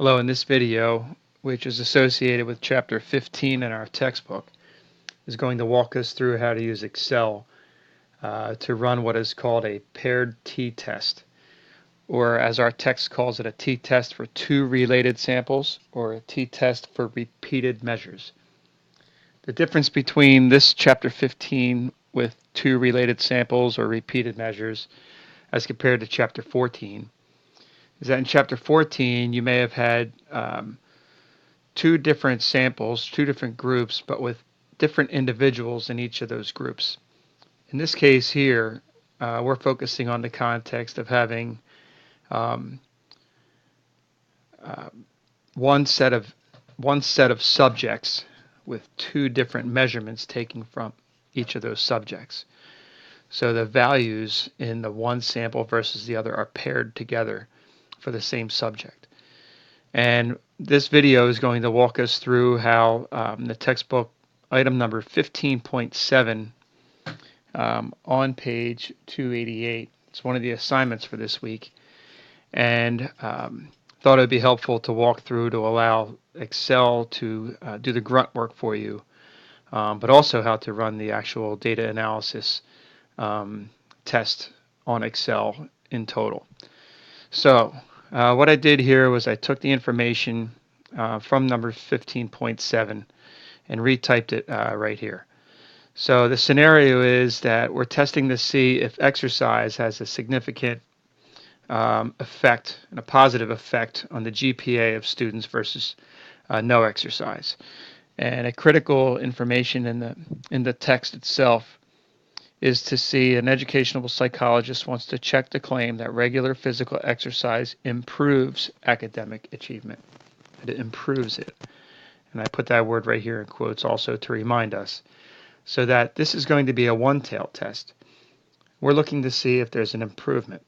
Hello, in this video, which is associated with chapter 15 in our textbook, is going to walk us through how to use Excel to run what is called a paired t-test, or as our text calls it, a t-test for two related samples, or a t-test for repeated measures. The difference between this chapter 15 with two related samples or repeated measures as compared to chapter 14 is that in chapter 14 you may have had two different samples, two different groups, but with different individuals in each of those groups. In this case here, we're focusing on the context of having um, uh, one set of subjects with two different measurements taken from each of those subjects. So the values in the one sample versus the other are paired together for the same subject. And this video is going to walk us through how the textbook item number 15.7 on page 288. It's one of the assignments for this week, and thought it would be helpful to walk through to allow Excel to do the grunt work for you, but also how to run the actual data analysis test on Excel in total. So what I did here was I took the information from number 15.7 and retyped it right here. So the scenario is that we're testing to see if exercise has a significant effect and a positive effect on the GPA of students versus no exercise. And a critical information in the text itself is to see an educational psychologist wants to check the claim that regular physical exercise improves academic achievement. It improves it. And I put that word right here in quotes also to remind us. So that this is going to be a one-tailed test. We're looking to see if there's an improvement.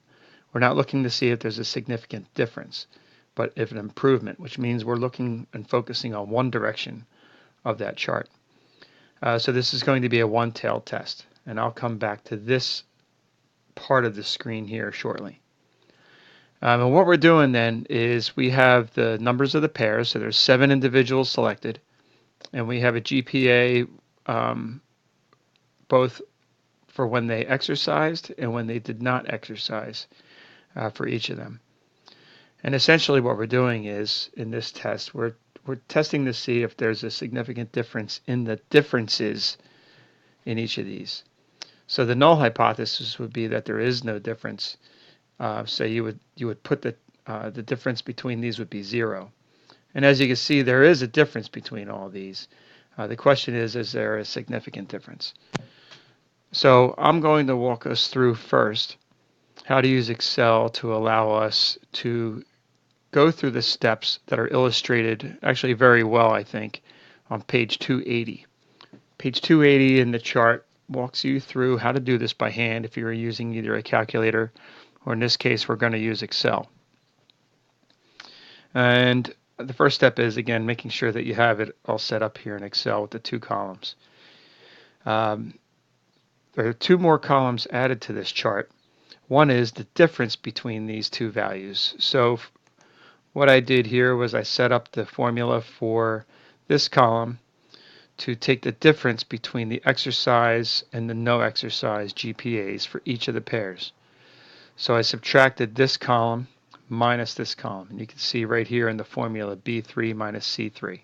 We're not looking to see if there's a significant difference, but if an improvement, which means we're looking and focusing on one direction of that chart. So this is going to be a one-tailed test, and I'll come back to this part of the screen here shortly. And what we're doing then is we have the numbers of the pairs, so there's 7 individuals selected, and we have a GPA both for when they exercised and when they did not exercise for each of them. And essentially what we're doing is, in this test, we're testing to see if there's a significant difference in the differences in each of these. So the null hypothesis would be that there is no difference. So you would put the difference between these would be 0. And as you can see, there is a difference between all these. The question is there a significant difference? So I'm going to walk us through first how to use Excel to allow us to go through the steps that are illustrated actually very well, I think, on page 280. Page 280 in the chart walks you through how to do this by hand if you're using either a calculator or in this case we're going to use Excel. And the first step is, again, making sure that you have it all set up here in Excel with the 2 columns. There are 2 more columns added to this chart. One is the difference between these 2 values. So what I did here was I set up the formula for this column to take the difference between the exercise and the no exercise GPAs for each of the pairs. So I subtracted this column minus this column. And you can see right here in the formula B3 minus C3.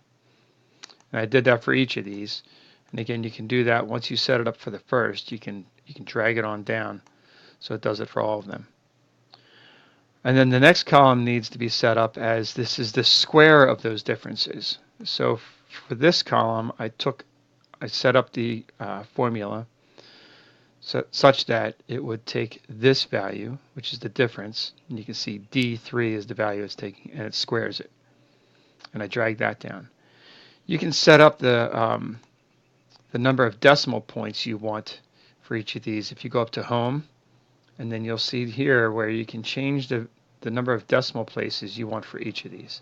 And I did that for each of these. And again, you can do that once you set it up for the first. You can drag it on down so it does it for all of them. And then the next column needs to be set up as this is the square of those differences. So for this column, I set up the formula such that it would take this value, which is the difference, and you can see D3 is the value it's taking, and it squares it. And I drag that down. You can set up the number of decimal points you want for each of these. If you go up to Home, and then you'll see here where you can change the number of decimal places you want for each of these.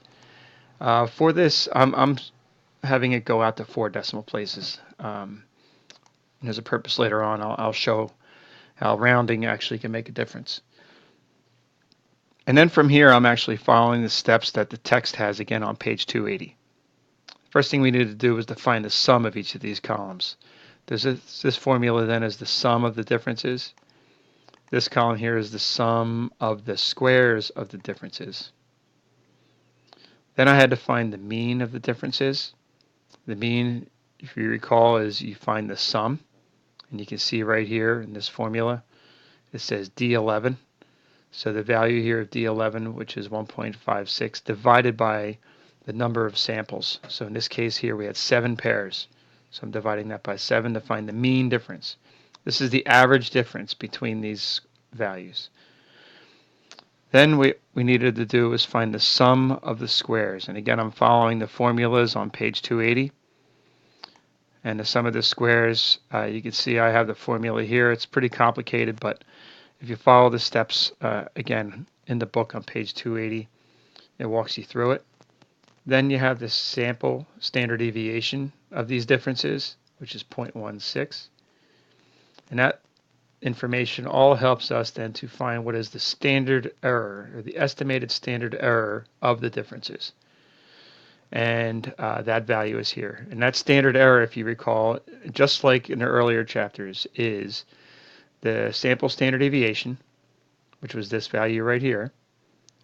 For this, I'm having it go out to 4 decimal places. There's a purpose later on. I'll show how rounding actually can make a difference. And then from here, I'm actually following the steps that the text has again on page 280. First thing we need to do is to find the sum of each of these columns. This formula then is the sum of the differences. This column here is the sum of the squares of the differences. Then I had to find the mean of the differences. The mean, if you recall, is you find the sum. And you can see right here in this formula, it says D11. So the value here of D11, which is 1.56, divided by the number of samples. So in this case here, we had 7 pairs. So I'm dividing that by 7 to find the mean difference. This is the average difference between these values. Then we needed to do is find the sum of the squares. And again, I'm following the formulas on page 280. And the sum of the squares, you can see I have the formula here. It's pretty complicated, but if you follow the steps, again, in the book on page 280, it walks you through it. Then you have the sample standard deviation of these differences, which is 0.16. And that information all helps us then to find what is the standard error, or the estimated standard error of the differences. And that value is here. And that standard error, if you recall, just like in the earlier chapters, is the sample standard deviation, which was this value right here,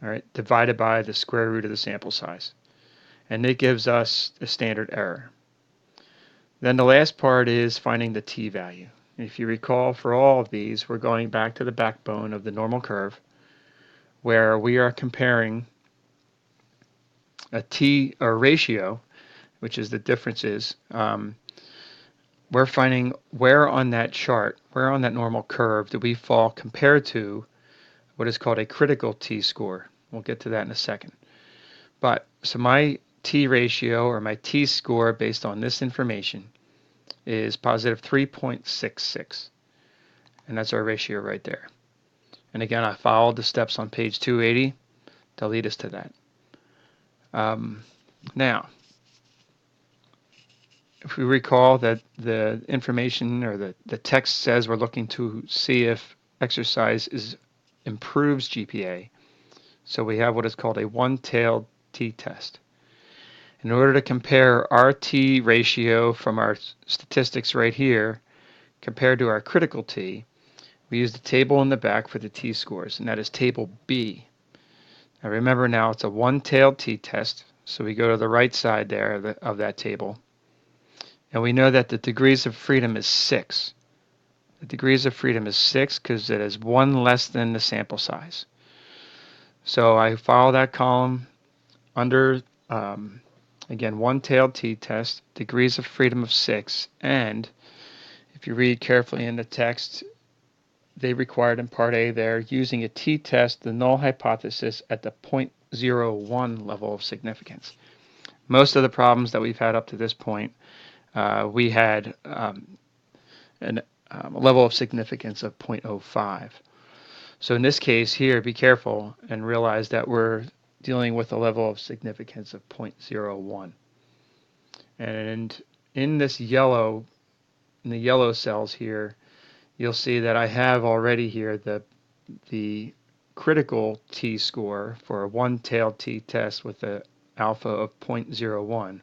all right, divided by the square root of the sample size. And it gives us the standard error. Then the last part is finding the t-value. If you recall, for all of these, we're going back to the backbone of the normal curve, where we are comparing a t or ratio, which is the differences. We're finding where on that chart, where on that normal curve do we fall compared to what is called a critical t-score. We'll get to that in a second. But so my t-ratio or my t-score based on this information is positive 3.66. And that's our ratio right there. And again, I followed the steps on page 280 to lead us to that. Now, if we recall that the information or the text says we're looking to see if exercise improves GPA, so we have what is called a one-tailed t-test. In order to compare our t-ratio from our statistics right here compared to our critical t, we use the table in the back for the t-scores, and that is table B. Now remember now it's a one-tailed t-test, so we go to the right side there of that table. And we know that the degrees of freedom is 6. The degrees of freedom is 6 because it is 1 less than the sample size. So I follow that column under, again, one-tailed t-test, degrees of freedom of 6, and if you read carefully in the text, they required in Part A there, using a t-test, the null hypothesis at the 0.01 level of significance. Most of the problems that we've had up to this point, we had a level of significance of 0.05. So in this case here, be careful and realize that we're dealing with a level of significance of 0.01. And in this yellow, in the yellow cells here, you'll see that I have already here the critical t-score for a one-tailed t-test with an alpha of 0.01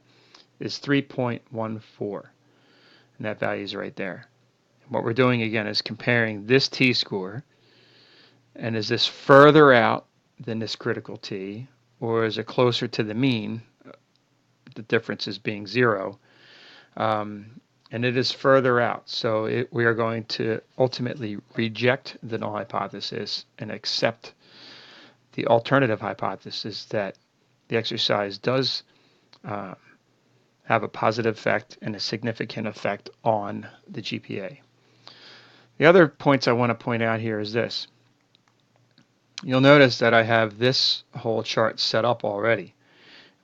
is 3.14, and that value is right there. And what we're doing again is comparing this t-score, and is this further out than this critical t, or is it closer to the mean, the difference is being 0, and it is further out, so we are going to ultimately reject the null hypothesis and accept the alternative hypothesis that the exercise does have a positive effect and a significant effect on the GPA. The other points I want to point out here is this. You'll notice that I have this whole chart set up already,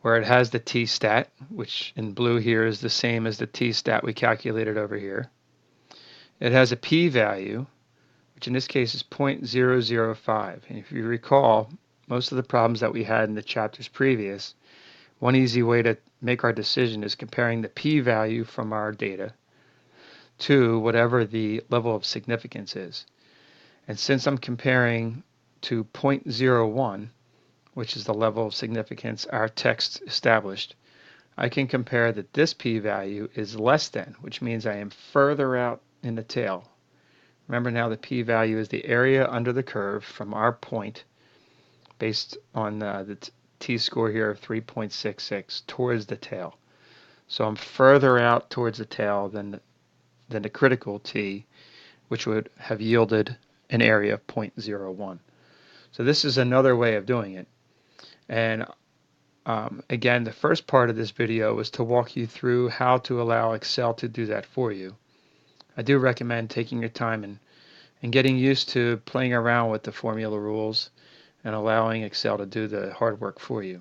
where it has the t-stat, which in blue here is the same as the t-stat we calculated over here. It has a p-value, which in this case is 0.005. And if you recall, most of the problems that we had in the chapters previous, one easy way to make our decision is comparing the p-value from our data to whatever the level of significance is. And since I'm comparing to 0.01, which is the level of significance our text established, I can compare that this p-value is less than, which means I am further out in the tail. Remember now the p-value is the area under the curve from our point based on the t-score here of 3.66 towards the tail. So I'm further out towards the tail than the critical t, which would have yielded an area of 0.01. So this is another way of doing it. And again, the first part of this video was to walk you through how to allow Excel to do that for you. I do recommend taking your time and getting used to playing around with the formula rules and allowing Excel to do the hard work for you.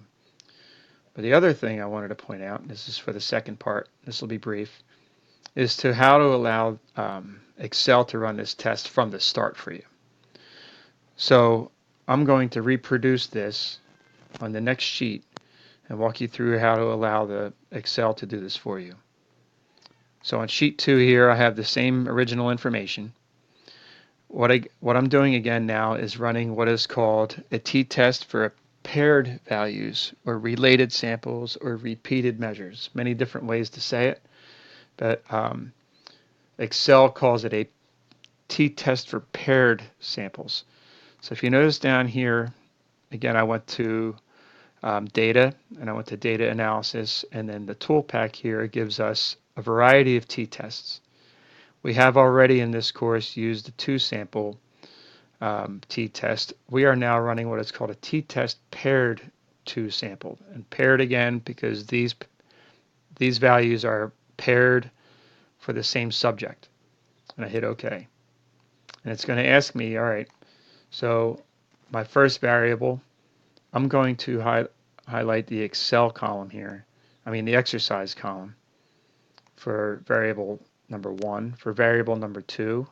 But the other thing I wanted to point out, and this is for the second part, this will be brief, is to how to allow Excel to run this test from the start for you. So I'm going to reproduce this on the next sheet and walk you through how to allow the Excel to do this for you. So on sheet 2 here, I have the same original information. What I'm doing again now is running what is called a t-test for paired values or related samples or repeated measures. Many different ways to say it, but Excel calls it a t-test for paired samples. So if you notice down here, again, I went to data, and I went to data analysis, and then the tool pack here gives us a variety of t-tests. We have already in this course used the 2-sample t-test. We are now running what is called a t-test paired 2-sample, and paired again because these values are paired for the same subject. And I hit OK. And it's going to ask me, all right, so my first variable, I'm going to highlight the Excel column here, the exercise column for variable number 1. For variable number 2,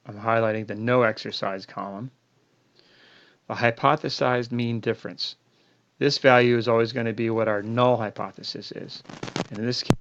I'm highlighting the no exercise column. The hypothesized mean difference. This value is always going to be what our null hypothesis is. And in this case,